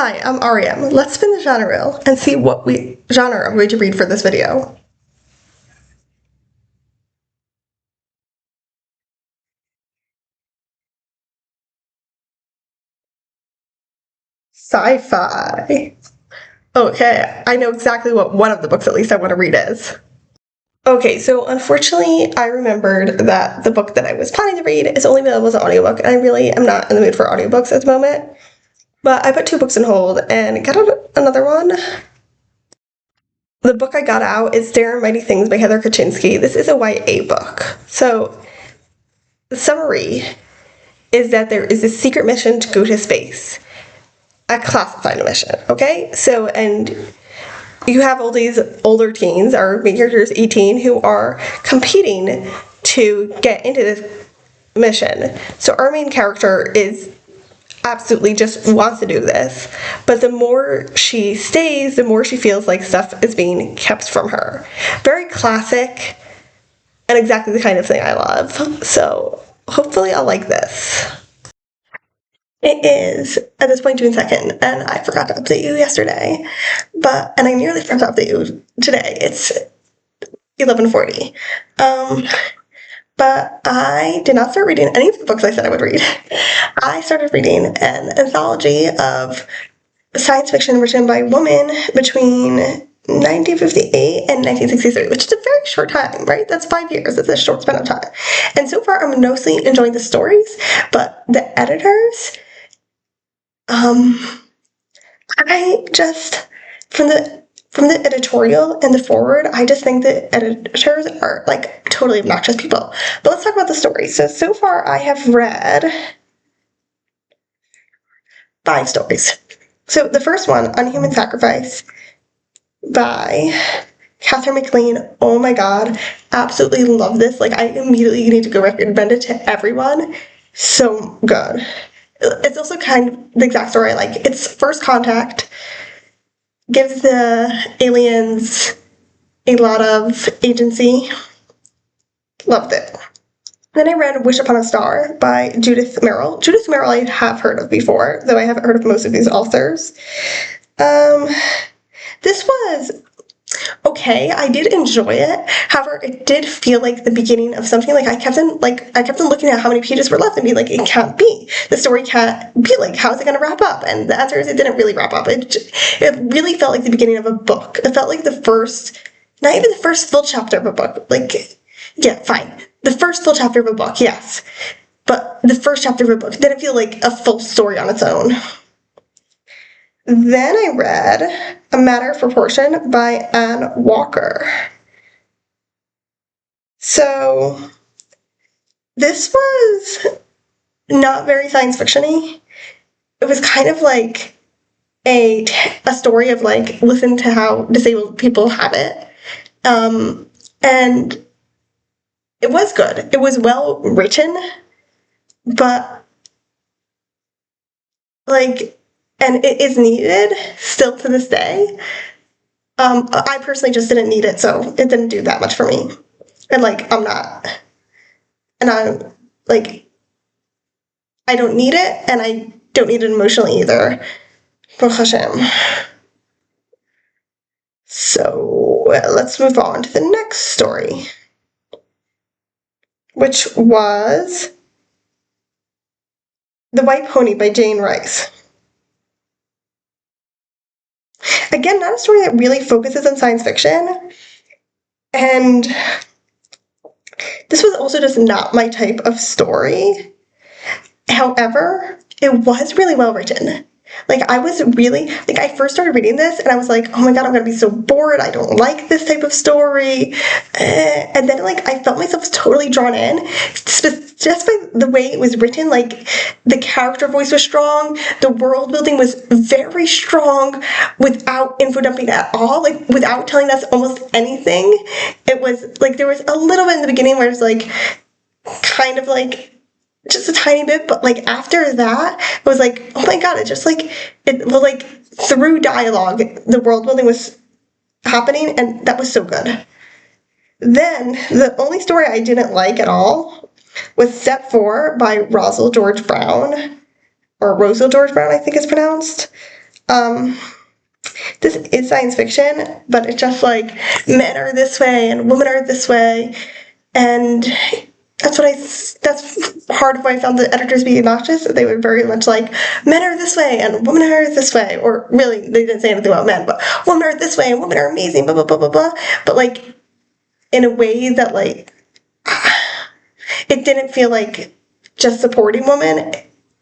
Hi, I'm Ariam. Let's spin the genre wheel and see what genre I'm going to read for this video. Sci-fi. Okay, I know exactly what one of the books at least I want to read is. Okay, so unfortunately, I remembered that the book that I was planning to read is only available as an audiobook, and I really am not in the mood for audiobooks at the moment. But I put 2 books on hold and got another one. The book I got out is Dare and Mighty Things by Heather Kaczynski. This is a YA book. So, the summary is that there is a secret mission to go to space. A classified mission, okay? So, and you have all these older teens, our main character is 18, who are competing to get into this mission. So our main character is absolutely just wants to do this, but the more she stays, the more she feels like stuff is being kept from her. Very classic and exactly the kind of thing I love. So hopefully I'll like this. It is at this point June 2nd, and I forgot to update you yesterday, and I nearly forgot to update you today. It's 11:40. But I did not start reading any of the books I said I would read. I started reading an anthology of science fiction written by women between 1958 and 1963, which is a very short time, right? That's 5 years. It's a short span of time. And so far, I'm mostly enjoying the stories, but the editors, I just, from the editorial and the forward, I just think the editors are like totally obnoxious people. But let's talk about the story. So far I have read 5 stories. So the first one, Unhuman Sacrifice by Catherine McLean. Oh my god, absolutely love this. Like, I immediately need to go recommend it to everyone. So good. It's also kind of the exact story I like. It's first contact, gives the aliens a lot of agency. Loved it. Then I read Wish Upon a Star by Judith Merrill. Judith Merrill I have heard of before, though I haven't heard of most of these authors. This was okay. I did enjoy it. However, it did feel like the beginning of something. Like I kept on looking at how many pages were left and being like, it can't be. The story can't be. Like, how is it going to wrap up? And the answer is it didn't really wrap up. It really felt like the beginning of a book. It felt like not even the first full chapter of a book. Like, yeah, fine. The first full chapter of a book, yes. But the first chapter of a book didn't feel like a full story on its own. Then I read A Matter of Proportion by Anne Walker. So this was not very science fiction-y. It was kind of like a story of like, listen to how disabled people have it. And it was good. It was well written, but like, and it is needed still to this day. I personally just didn't need it, so it didn't do that much for me. And like, I'm like, I don't need it, and I don't need it emotionally either. Baruch Hashem. So let's move on to the next story, which was The White Pony by Jane Rice. Again, not a story that really focuses on science fiction, and this was also just not my type of story. However, it was really well written. Like, I first started reading this and I was like, oh my god, I'm gonna be so bored. I don't like this type of story. And then, like, I felt myself totally drawn in just by the way it was written. Like, the character voice was strong. The world building was very strong without info dumping at all. Like, without telling us almost anything. It was, like, there was a little bit in the beginning where it was, like, kind of, like, just a tiny bit, but like after that, it was like, oh my god, through dialogue, the world building was happening, and that was so good. Then, the only story I didn't like at all was Step 4 by Rosal George Brown, or Rosal George Brown, I think it's pronounced. this is science fiction, but it's just like men are this way and women are this way, and that's part of why I found the editors being obnoxious. They were very much like, men are this way and women are this way, or really they didn't say anything about men, but women are this way and women are amazing, blah blah blah blah blah. But like in a way that like it didn't feel like just supporting women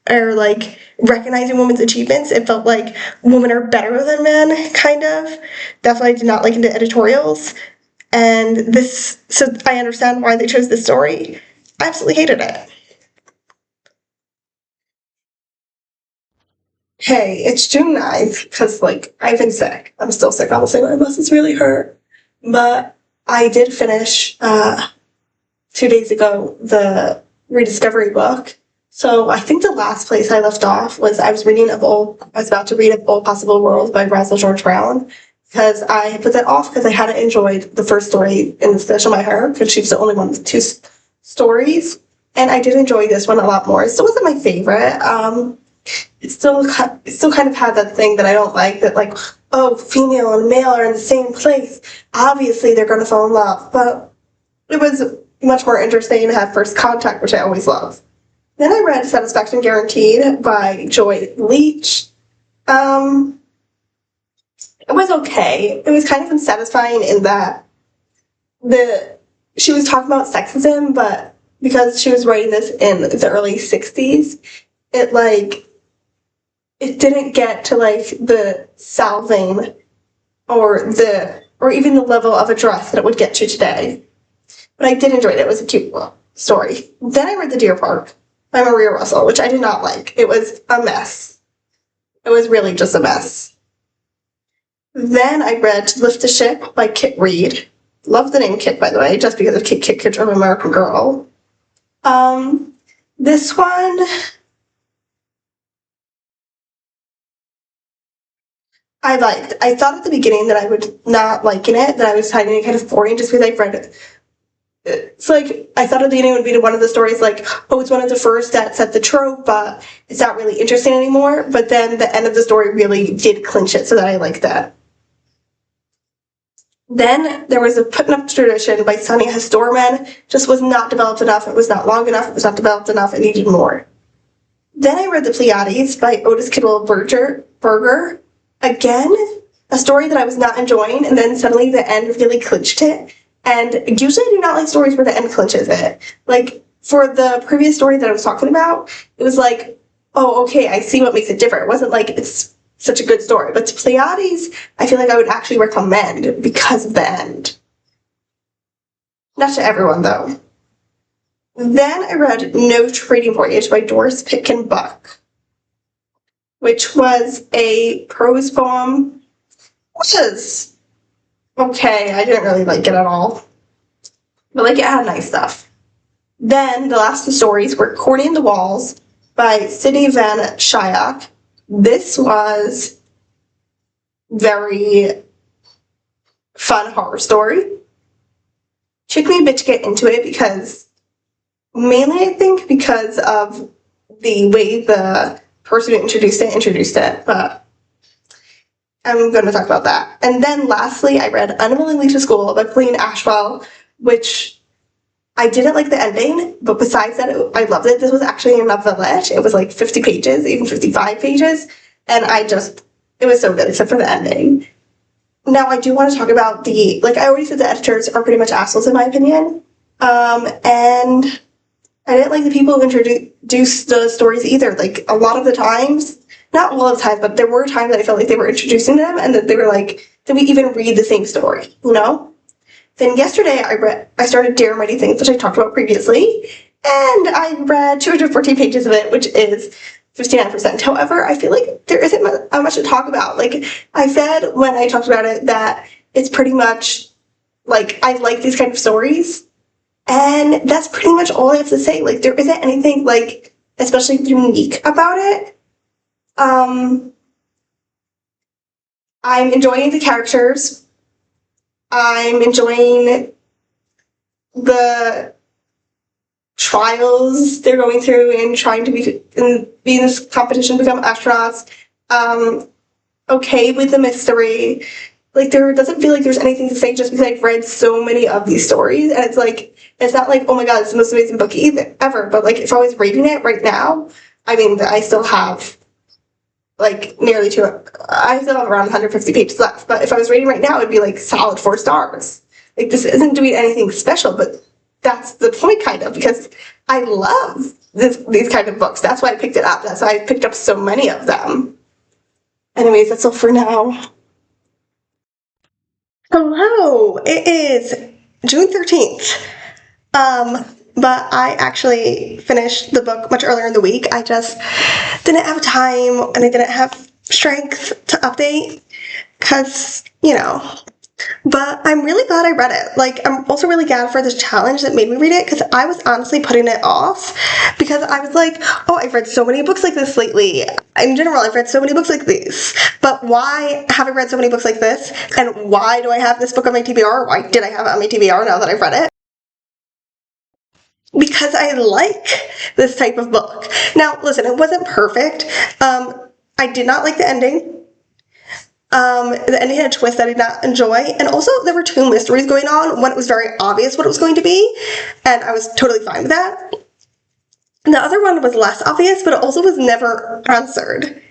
or like recognizing women's achievements. It felt like women are better than men, kind of. That's why I did not like into editorials. And this, so I understand why they chose this story. I absolutely hated it. Hey, it's June 9th, because, like, I've been sick. I'm still sick, honestly. My muscles really hurt. But I did finish, 2 days ago, the Rediscovery book. So I think the last place I left off was I was about to read Of All Possible Worlds by Russell George Brown, because I put that off because I hadn't enjoyed the first story in The Special My Heart, because she was the only one with two stories. And I did enjoy this one a lot more. It still wasn't my favorite. It still kind of had that thing that I don't like, that like, oh, female and male are in the same place. Obviously they're going to fall in love. But it was much more interesting to have first contact, which I always love. Then I read Satisfaction Guaranteed by Joy Leach. It was okay. It was kind of unsatisfying in that she was talking about sexism, but because she was writing this in the early 60s, it didn't get to like the salving or even the level of address that it would get to today. But I did enjoy it. It was a cute story. Then I read The Deer Park by Maria Russell, which I did not like. It was a mess. It was really just a mess. Then I read Lift the Ship by Kit Reed. Love the name Kit, by the way, just because of Kit Kit Kit from American Girl. This one, I liked. I thought at the beginning that I would not liking it, that I was finding it kind of boring just because I've read it. It's like, I thought at the beginning it would be one of the stories like, oh, it's one of the first that set the trope, but it's not really interesting anymore. But then the end of the story really did clinch it so that I liked that. Then there was a Putting Up Tradition by Sonia Hestorman. Just was not developed enough. It was not long enough. It was not developed enough. It needed more. Then I read The Pleiades by Otis Kittle Berger. Again, a story that I was not enjoying, and then suddenly the end really clinched it. And usually I do not like stories where the end clinches it. Like, for the previous story that I was talking about, it was like, oh, okay, I see what makes it different. It wasn't like it's such a good story. But to Pleiades, I feel like I would actually recommend because of the end. Not to everyone, though. Then I read No Trading Voyage by Doris Pitkin Buck, which was a prose poem. Which is okay. I didn't really like it at all. But like, it had nice stuff. Then the last two stories were Corny in the Walls by Sydney Van Schaik. This was very fun horror story. Took me a bit to get into it because, mainly I think because of the way the person who introduced it, but I'm going to talk about that. And then lastly, I read Unwillingly to School by Colleen Ashwell, which I didn't like the ending, but besides that, I loved it. This was actually a novelette. It was like 50 pages, even 55 pages, and it was so good, except for the ending. Now, I do want to talk about I already said, the editors are pretty much assholes in my opinion, and I didn't like the people who introduced the stories either. Like, a lot of the times, not all of the time, but there were times that I felt like they were introducing them, and that they were like, did we even read the same story, you know? Then yesterday I started Dare Mighty Things, which I talked about previously, and I read 214 pages of it, which is 59%. However, I feel like there isn't much to talk about. Like, I said when I talked about it that it's pretty much, like, I like these kind of stories, and that's pretty much all I have to say. Like, there isn't anything, like, especially unique about it. I'm enjoying the characters. I'm enjoying the trials they're going through and trying to be in this competition to become astronauts. okay with the mystery. Like, there doesn't feel like there's anything to say just because I've read so many of these stories, and it's like, it's not like, oh my god, it's the most amazing book either, ever, but like, if I was reading it right now, I mean, I still have like nearly two, I still have around 150 pages left, but if I was reading right now, it'd be like solid 4 stars. Like, this isn't doing anything special, but that's the point, kind of, because I love these kind of books. That's why I picked it up. That's why I picked up so many of them. Anyways, that's all for now. Hello, it is June 13th. But I actually finished the book much earlier in the week. I just didn't have time and I didn't have strength to update because, but I'm really glad I read it. Like, I'm also really glad for this challenge that made me read it because I was honestly putting it off because I was like, oh, I've read so many books like this lately. In general, I've read so many books like these, but why have I read so many books like this? And why do I have this book on my TBR? Why did I have it on my TBR now that I've read it? Because I like this type of book. Now, listen, it wasn't perfect. I did not like the ending. The ending had a twist that I did not enjoy, and also there were two mysteries going on when it was very obvious what it was going to be, and I was totally fine with that. And the other one was less obvious, but it also was never answered.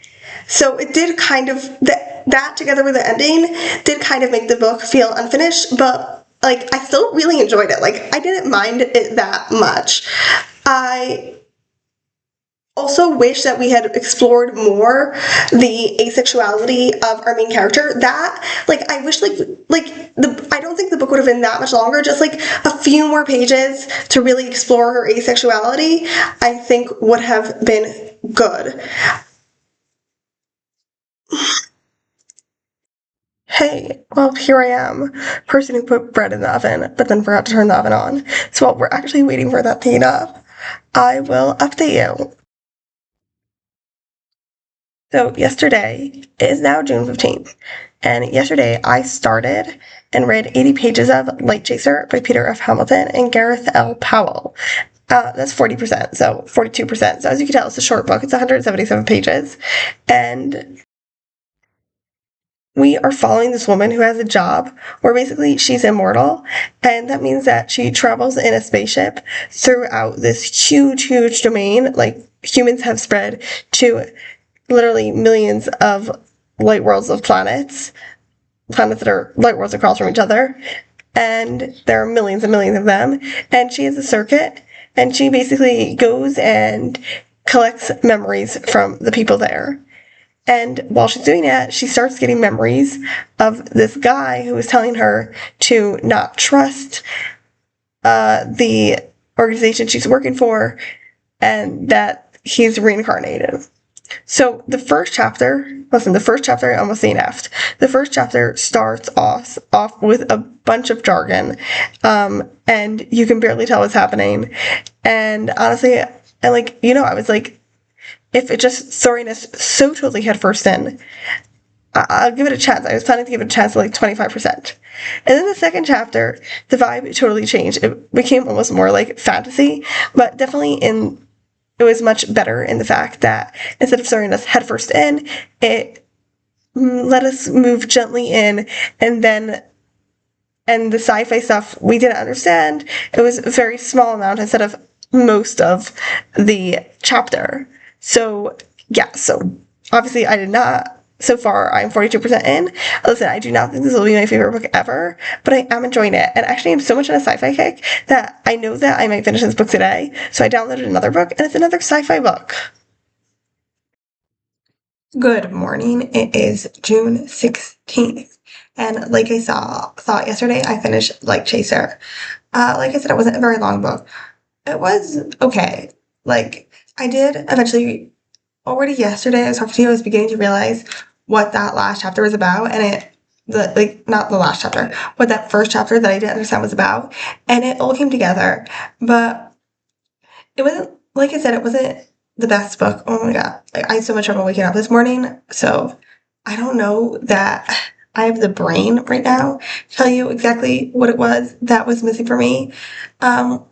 So it did kind of, that together with the ending did kind of make the book feel unfinished, but like, I still really enjoyed it. Like, I didn't mind it that much. I also wish that we had explored more the asexuality of our main character. That, like, I wish, I don't think the book would have been that much longer. Just, like, a few more pages to really explore her asexuality, I think would have been good. Hey, well, here I am, person who put bread in the oven, but then forgot to turn the oven on. So while we're actually waiting for that to heat up, I will update you. So yesterday, it is now June 15th, and yesterday I started and read 80 pages of Light Chaser by Peter F. Hamilton and Gareth L. Powell. That's 40%, so 42%. So as you can tell, it's a short book. It's 177 pages, and we are following this woman who has a job where basically she's immortal, and that means that she travels in a spaceship throughout this huge, huge domain. Like, humans have spread to literally millions of light worlds of planets that are light worlds across from each other, and there are millions and millions of them, and she has a circuit, and she basically goes and collects memories from the people there. And while she's doing that, she starts getting memories of this guy who was telling her to not trust the organization she's working for, and that he's reincarnated. So the first chapter I almost DNF'd. The first chapter starts off with a bunch of jargon, and you can barely tell what's happening. And honestly, I was like, if it just throwing us so totally headfirst in, I'll give it a chance. I was planning to give it a chance at like 25%. And then the second chapter, the vibe totally changed. It became almost more like fantasy, but definitely it was much better in the fact that instead of throwing us headfirst in, it let us move gently in, and the sci-fi stuff we didn't understand. It was a very small amount instead of most of the chapter. So, yeah, so obviously I did not. So far, I'm 42% in. Listen, I do not think this will be my favorite book ever, but I am enjoying it. And actually, I'm so much in a sci-fi kick that I know that I might finish this book today. So I downloaded another book, and it's another sci-fi book. Good morning. It is June 16th. And like I thought yesterday, I finished Light Chaser. Like I said, it wasn't a very long book. It was okay. Like, I did eventually, already yesterday, I was talking to you, I was beginning to realize what that last chapter was about, and not the last chapter, what that first chapter that I didn't understand was about, and it all came together. But it wasn't, like I said, it wasn't the best book. Oh my god. Like, I had so much trouble waking up this morning, so I don't know that I have the brain right now to tell you exactly what it was that was missing for me. Oh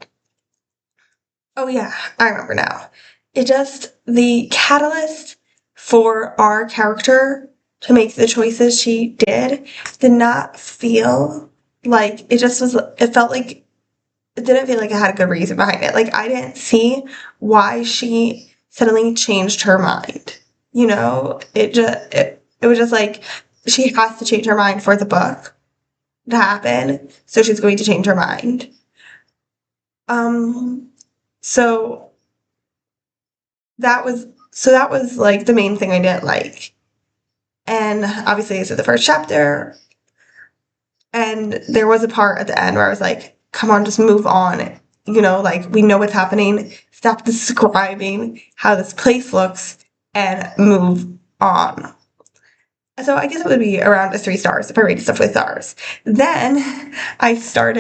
yeah, I remember now. The catalyst for our character to make the choices she did not feel like it just was, it felt like, it didn't feel like it had a good reason behind it. Like, I didn't see why she suddenly changed her mind. You know, it was just like, she has to change her mind for the book to happen, so she's going to change her mind. Um, so that was like the main thing I didn't like. And obviously, this is the first chapter, and there was a part at the end where I was like, come on, just move on. You know, like, we know what's happening. Stop describing how this place looks and move on. So I guess it would be around a 3 stars if I rated stuff with stars. Then I told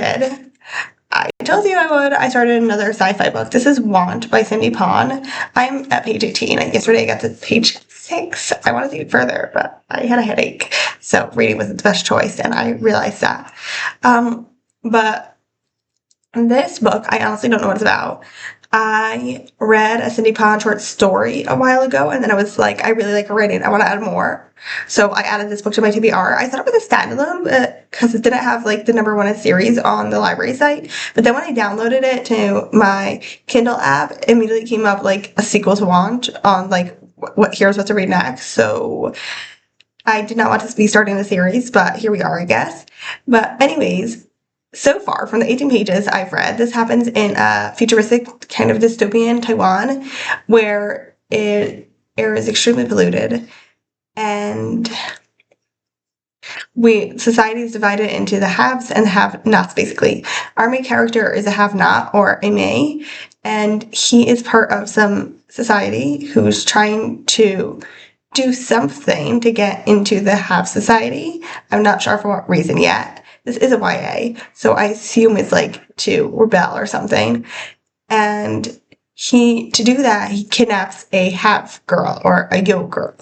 you I would. I started another sci-fi book. This is Want by Cindy Pon. I'm at page 18. Yesterday I got to page 6. I wanted to read further, but I had a headache. So reading wasn't the best choice, and I realized that. But this book, I honestly don't know what it's about. I read a Cindy Pon short story a while ago, and then I was like, I really like her writing. I want to add more. So I added this book to my TBR. I thought it was a standalone because it didn't have like the #1 in series on the library site. But then when I downloaded it to my Kindle app, it immediately came up like a sequel to Want on like here's what to read next. So I did not want to be starting the series, but here we are, I guess. But anyways, so far from the 18 pages I've read, this happens in a futuristic kind of dystopian Taiwan where air is extremely polluted, and society is divided into the haves and the have-nots, basically. Our main character is a have-not, or a May, and he is part of some society who's trying to do something to get into the have society. I'm not sure for what reason yet. This is a YA, so I assume it's like to rebel or something. And to do that, he kidnaps a have girl, or a yo girl.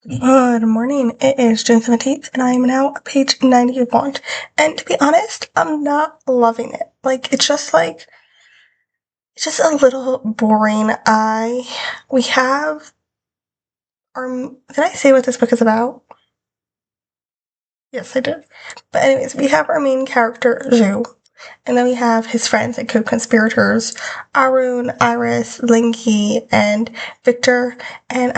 Good morning. It is June 17th, and I am now at page 90 of Want. And to be honest, I'm not loving it. Like, it's just a little boring. We have did I say what this book is about? Yes, I did. But anyways, we have our main character, Zhu, and then we have his friends and co-conspirators, Arun, Iris, Linky, and Victor. And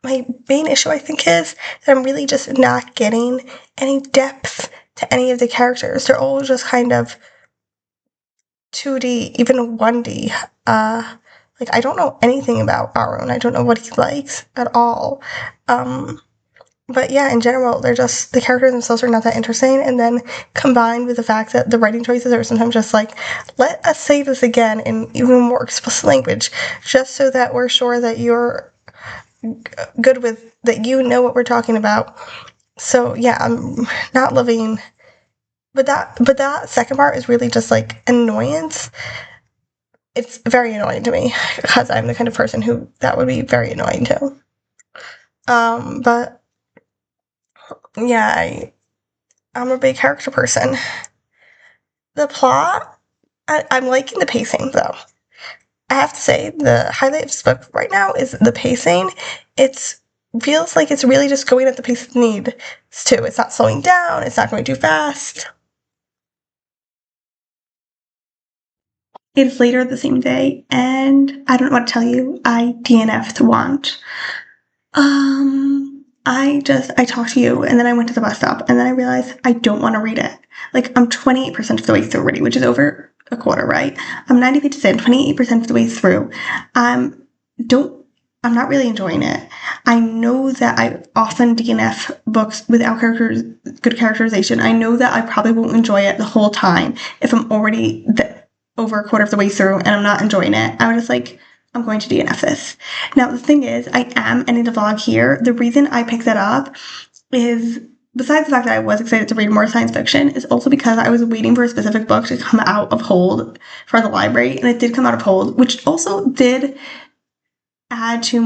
my main issue, I think, is that I'm really just not getting any depth to any of the characters. They're all just kind of 2D, even 1D. Like, I don't know anything about Arun. I don't know what he likes at all. But yeah, in general, the characters themselves are not that interesting, and then combined with the fact that the writing choices are sometimes just like, let us say this again in even more explicit language, just so that we're sure that you're good with, that you know what we're talking about. So yeah, I'm not loving, but that second part is really just like annoyance. It's very annoying to me, because I'm the kind of person who that would be very annoying to. But yeah, I'm a big character person. The plot, I'm liking the pacing, though. I have to say, the highlight of this book right now is the pacing. It feels like it's really just going at the pace it needs to. It's not slowing down. It's not going too fast. It's later the same day, and I don't know what to tell you. I DNF'd Want. I talked to you, and then I went to the bus stop, and then I realized I don't want to read it. Like, I'm 28% of the way through already, which is over a quarter, right? I'm 90 pages in, 28% of the way through. I'm not really enjoying it. I know that I often DNF books without good characterization. I know that I probably won't enjoy it the whole time if I'm already over a quarter of the way through and I'm not enjoying it. I was just like, I'm going to DNF this. Now, the thing is, I am ending the vlog here. The reason I picked that up is, besides the fact that I was excited to read more science fiction, is also because I was waiting for a specific book to come out of hold for the library, and it did come out of hold, which also did add to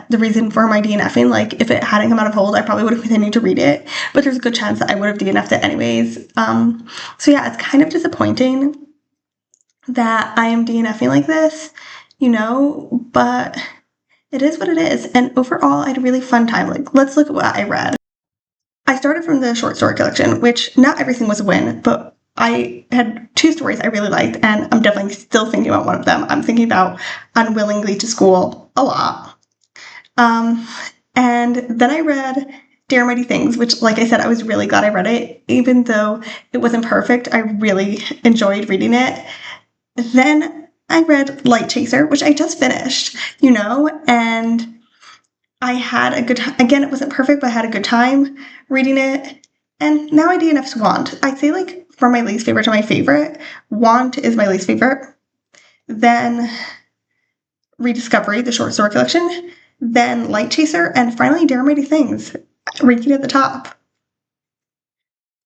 the reason for my DNFing. Like, if it hadn't come out of hold, I probably would have continued to read it, but there's a good chance that I would have DNF'd it anyways. So yeah, it's kind of disappointing that I am DNFing like this, but it is what it is. And overall, I had a really fun time. Like, let's look at what I read. I started from the short story collection, which not everything was a win, but I had 2 stories I really liked, and I'm definitely still thinking about one of them. I'm thinking about Unwillingly to School a lot. And then I read Dear Mighty Things, which, like I said, I was really glad I read it. Even though it wasn't perfect, I really enjoyed reading it. Then I read Light Chaser, which I just finished, and I had a good time. Again, it wasn't perfect, but I had a good time reading it. And now I DNF's Want. I'd say, like, from my least favorite to my favorite, Want is my least favorite. Then Rediscovery, the short story collection. Then Light Chaser. And finally, Dare Mighty Things, ranking at the top.